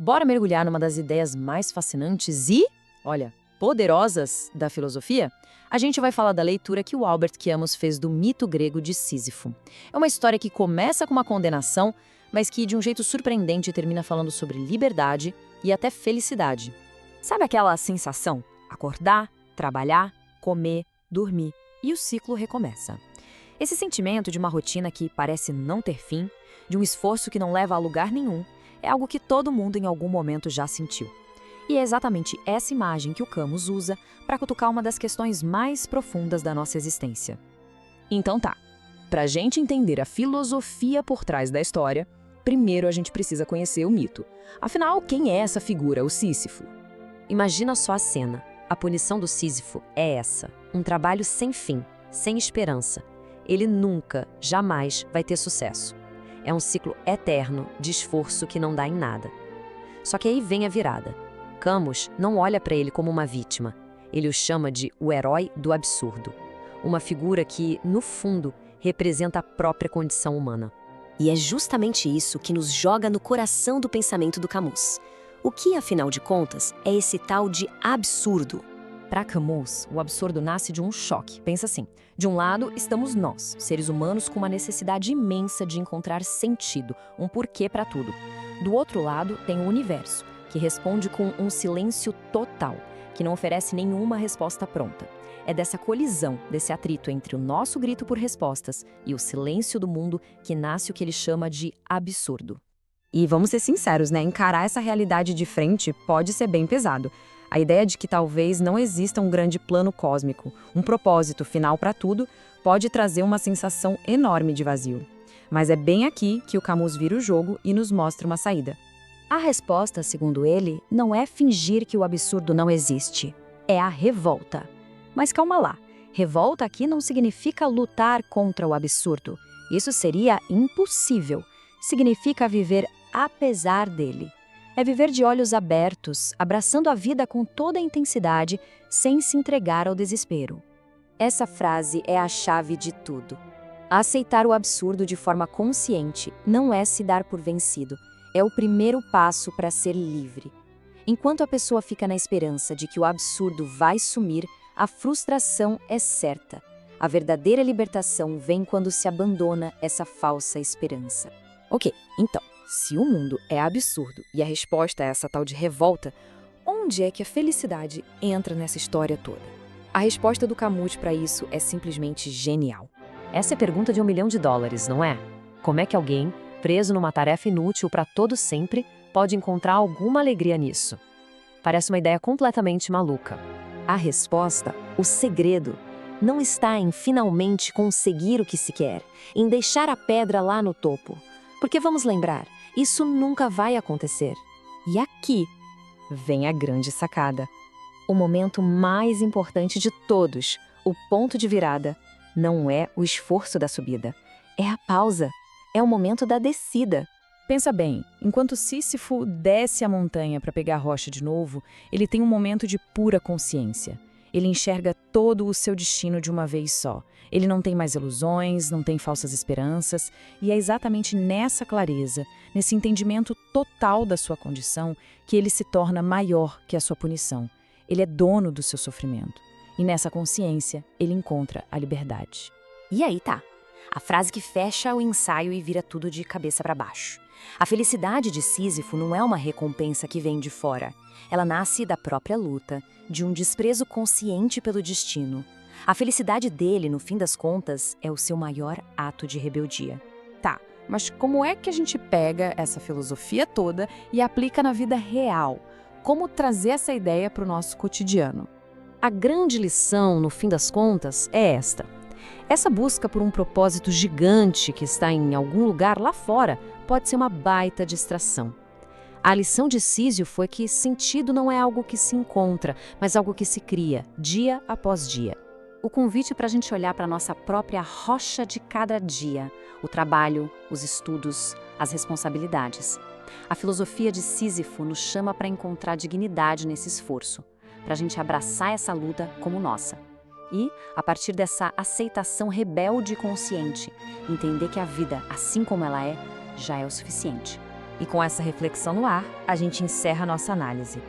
Bora mergulhar numa das ideias mais fascinantes e, olha, poderosas da filosofia? A gente vai falar da leitura que o Albert Camus fez do mito grego de Sísifo. É uma história que começa com uma condenação, mas que, de um jeito surpreendente, termina falando sobre liberdade e até felicidade. Sabe aquela sensação? Acordar, trabalhar, comer, dormir e o ciclo recomeça. Esse sentimento de uma rotina que parece não ter fim, de um esforço que não leva a lugar nenhum, é algo que todo mundo em algum momento já sentiu. E é exatamente essa imagem que o Camus usa para cutucar uma das questões mais profundas da nossa existência. Então tá, pra gente entender a filosofia por trás da história, primeiro a gente precisa conhecer o mito. Afinal, quem é essa figura, o Sísifo? Imagina só a cena. A punição do Sísifo é essa, um trabalho sem fim, sem esperança. Ele nunca, jamais vai ter sucesso. É um ciclo eterno de esforço que não dá em nada. Só que aí vem a virada. Camus não olha para ele como uma vítima. Ele o chama de o herói do absurdo. Uma figura que, no fundo, representa a própria condição humana. E é justamente isso que nos joga no coração do pensamento do Camus. O que, afinal de contas, é esse tal de absurdo? Para Camus, o absurdo nasce de um choque. Pensa assim, de um lado estamos nós, seres humanos com uma necessidade imensa de encontrar sentido, um porquê para tudo. Do outro lado tem o universo, que responde com um silêncio total, que não oferece nenhuma resposta pronta. É dessa colisão, desse atrito entre o nosso grito por respostas e o silêncio do mundo que nasce o que ele chama de absurdo. E vamos ser sinceros, né? Encarar essa realidade de frente pode ser bem pesado. A ideia de que talvez não exista um grande plano cósmico, um propósito final para tudo, pode trazer uma sensação enorme de vazio. Mas é bem aqui que o Camus vira o jogo e nos mostra uma saída. A resposta, segundo ele, não é fingir que o absurdo não existe, é a revolta. Mas calma lá, revolta aqui não significa lutar contra o absurdo. Isso seria impossível. Significa viver apesar dele. É viver de olhos abertos, abraçando a vida com toda a intensidade, sem se entregar ao desespero. Essa frase é a chave de tudo. Aceitar o absurdo de forma consciente não é se dar por vencido, é o primeiro passo para ser livre. Enquanto a pessoa fica na esperança de que o absurdo vai sumir, a frustração é certa. A verdadeira libertação vem quando se abandona essa falsa esperança. Ok, então, se o mundo é absurdo e a resposta é essa tal de revolta, onde é que a felicidade entra nessa história toda? A resposta do Camus para isso é simplesmente genial. Essa é a pergunta de $1 milhão, não é? Como é que alguém, preso numa tarefa inútil para todo sempre, pode encontrar alguma alegria nisso? Parece uma ideia completamente maluca. A resposta, o segredo, não está em finalmente conseguir o que se quer, em deixar a pedra lá no topo. Porque vamos lembrar, isso nunca vai acontecer. E aqui vem a grande sacada. O momento mais importante de todos, o ponto de virada, não é o esforço da subida, é a pausa, é o momento da descida. Pensa bem, enquanto Sísifo desce a montanha para pegar a rocha de novo, ele tem um momento de pura consciência. Ele enxerga todo o seu destino de uma vez só. Ele não tem mais ilusões, não tem falsas esperanças, e é exatamente nessa clareza, nesse entendimento total da sua condição, que ele se torna maior que a sua punição. Ele é dono do seu sofrimento. E nessa consciência, ele encontra a liberdade. E aí tá, a frase que fecha o ensaio e vira tudo de cabeça para baixo. A felicidade de Sísifo não é uma recompensa que vem de fora. Ela nasce da própria luta, de um desprezo consciente pelo destino. A felicidade dele, no fim das contas, é o seu maior ato de rebeldia. Tá, mas como é que a gente pega essa filosofia toda e aplica na vida real? Como trazer essa ideia para o nosso cotidiano? A grande lição, no fim das contas, é esta. Essa busca por um propósito gigante que está em algum lugar lá fora pode ser uma baita distração. A lição de Sísifo foi que sentido não é algo que se encontra, mas algo que se cria, dia após dia. O convite para a gente olhar para a nossa própria rocha de cada dia, o trabalho, os estudos, as responsabilidades. A filosofia de Sísifo nos chama para encontrar dignidade nesse esforço, para a gente abraçar essa luta como nossa. E, a partir dessa aceitação rebelde e consciente, entender que a vida, assim como ela é, já é o suficiente. E com essa reflexão no ar, a gente encerra a nossa análise.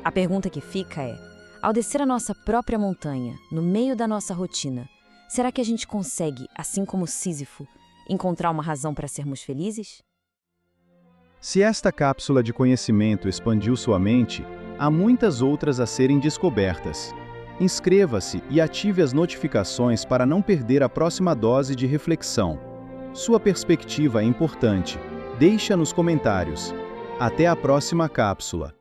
A pergunta que fica é: ao descer a nossa própria montanha, no meio da nossa rotina, será que a gente consegue, assim como Sísifo, encontrar uma razão para sermos felizes? Se esta cápsula de conhecimento expandiu sua mente, há muitas outras a serem descobertas. Inscreva-se e ative as notificações para não perder a próxima dose de reflexão. Sua perspectiva é importante. Deixa nos comentários. Até a próxima cápsula.